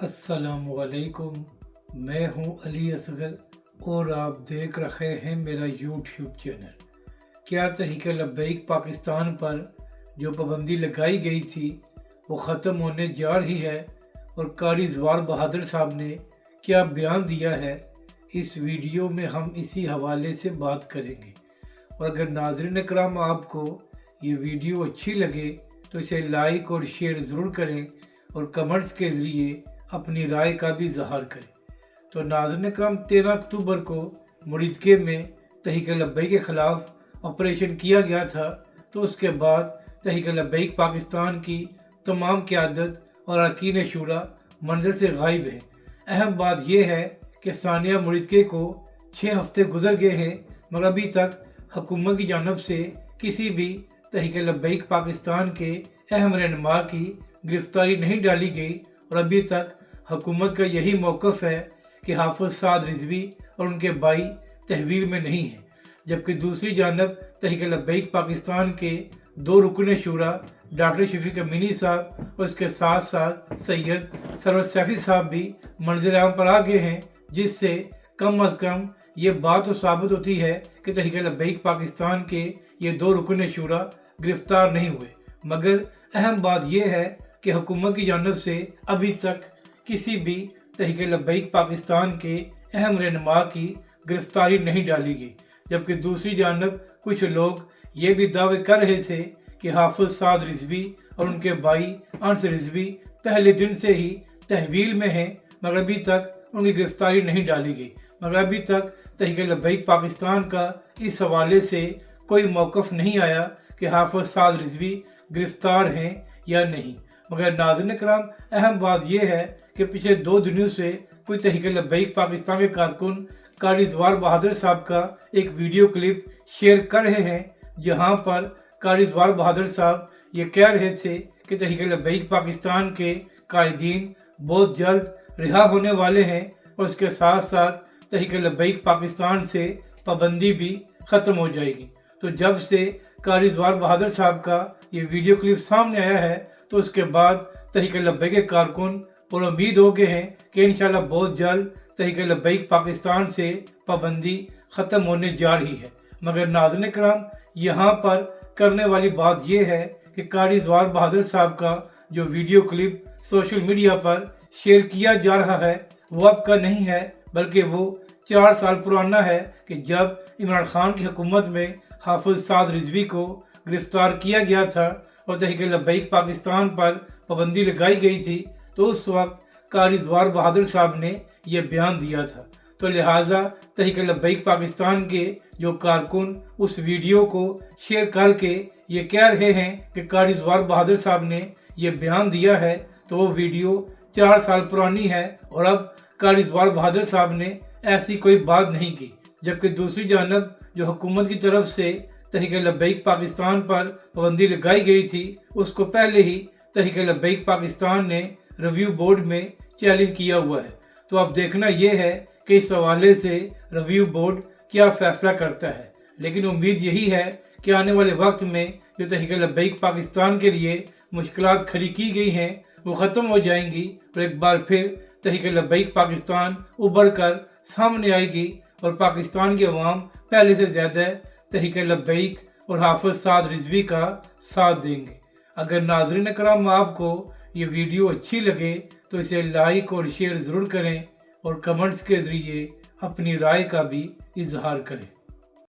अस्सलामुअलैकुम। मैं हूं अली असगर और आप देख रहे हैं मेरा यूट्यूब चैनल। क्या तहरीक लब्बैक पाकिस्तान पर जो पाबंदी लगाई गई थी वो ख़त्म होने जा रही है और कारी ज़वार बहादुर साहब ने क्या बयान दिया है, इस वीडियो में हम इसी हवाले से बात करेंगे। और अगर नाज़रीन इकराम आपको ये वीडियो अच्छी लगे तो इसे लाइक और शेयर ज़रूर करें और कमेंट्स के ज़रिए अपनी राय का भी इजहार करें। तो नाज़रीन इकराम, 13 अक्टूबर को मुरीदके में तहरीक लब्बैक के ख़िलाफ़ ऑपरेशन किया गया था। तो उसके बाद तहरीक लब्बैक पाकिस्तान की तमाम क़यादत और अरकान शूरा मंज़र से गायब है। अहम बात यह है कि सानिया मुरीदके को 6 हफ्ते गुजर गए हैं मगर अभी तक हुकूमत की जानब से किसी भी तहरीक लब्बैक पाकिस्तान के अहम रहनुमा की गिरफ्तारी नहीं डाली गई और अभी तक हुकूमत का यही मौक़िफ़ है कि हाफ़िज़ साद रिज़वी और उनके भाई तहवील में नहीं हैं। जबकि दूसरी जानब तहरीक लब्बैक पाकिस्तान के 2 रुकन शूरा डॉक्टर शफीक अमीनी साहब और उसके साथ साथ सैयद सरवर सैफी साहब भी मंज़िल आम पर आ गए हैं, जिससे कम अज़ कम ये बात तो साबित होती है कि तहरीक लब्बैक पाकिस्तान के ये 2 रुकन शूरा गिरफ़्तार नहीं हुए। मगर अहम बात यह है कि हुकूमत की जानब से अभी तक किसी भी तहरीक लब्बैक पाकिस्तान के अहम रहनुमा की गिरफ्तारी नहीं डाली गई। जबकि दूसरी जानब कुछ लोग ये भी दावे कर रहे थे कि हाफ़िज़ साद रिज़वी और उनके भाई अनस रिज़वी पहले दिन से ही तहवील में हैं मगर अभी तक उनकी गिरफ्तारी नहीं डाली गई। मगर अभी तक तहरीक लब्बैक पाकिस्तान का इस हवाले से कोई मौक़िफ़ नहीं आया कि हाफ़िज़ साद रिज़वी गिरफ्तार हैं या नहीं। मगर नाज़रीन इकराम, अहम बात यह है कि पिछले 2 दिनों से कोई तहरीक लब्बैक पाकिस्तान के कारकुन कारी ज़वार बहादुर साहब का एक वीडियो क्लिप शेयर कर रहे हैं, जहां पर कारी ज़वार बहादुर साहब ये कह रहे थे कि तहरीक लब्बैक पाकिस्तान के कायदीन बहुत जल्द रिहा होने वाले हैं और उसके साथ साथ तहरीक लब्बैक पाकिस्तान से पाबंदी भी ख़त्म हो जाएगी। तो जब से कारी ज़वार बहादुर साहब का ये वीडियो क्लिप सामने आया है तो उसके बाद तहरीक लब्बैक के कारकुन और उम्मीद हो गए हैं कि इंशाल्लाह बहुत जल्द तहरीक लब्बैक पाकिस्तान से पाबंदी ख़त्म होने जा रही है। मगर नाज़रीन इकराम, यहाँ पर करने वाली बात यह है कि कारी ज़वार बहादुर साहब का जो वीडियो क्लिप सोशल मीडिया पर शेयर किया जा रहा है वो अब का नहीं है, बल्कि वो 4 साल पुराना है कि जब इमरान खान की हुकूमत में हाफ़िज़ साद रिज़वी को गिरफ़्तार किया गया था और तहरीक लब्बैक पाकिस्तान पर पाबंदी लगाई गई थी। तो उस वक्त कारी ज़वार बहादुर साहब ने यह बयान दिया था। तो लिहाजा तहरीक लब्बैक पाकिस्तान के जो कारकुन उस वीडियो को शेयर करके ये कह रहे हैं कि कारी ज़वार बहादुर साहब ने यह बयान दिया है, तो वो वीडियो 4 साल पुरानी है और अब कारी ज़वार बहादुर साहब ने ऐसी कोई बात नहीं की। जबकि दूसरी जानब जो हुकूमत की तरफ से तहरीक लब्बैक पाकिस्तान पर पाबंदी लगाई गई थी, उसको पहले ही तहरीक लब्बैक पाकिस्तान ने रिव्यू बोर्ड में चैलेंज किया हुआ है। तो अब देखना यह है कि इस हवाले से रिव्यू बोर्ड क्या फ़ैसला करता है। लेकिन उम्मीद यही है कि आने वाले वक्त में जो तहरीक लब्बैक पाकिस्तान के लिए मुश्किलात खड़ी की गई हैं वो ख़त्म हो जाएंगी और एक बार फिर तहरीक लब्बैक पाकिस्तान उभर कर सामने आएगी और पाकिस्तान की अवाम पहले से ज़्यादा तहरीक लब्बैक और हाफ़िज़ साद रिज़वी का साथ देंगे। अगर नाज़रीन इकराम आपको ये वीडियो अच्छी लगे तो इसे लाइक और शेयर ज़रूर करें और कमेंट्स के ज़रिए अपनी राय का भी इजहार करें।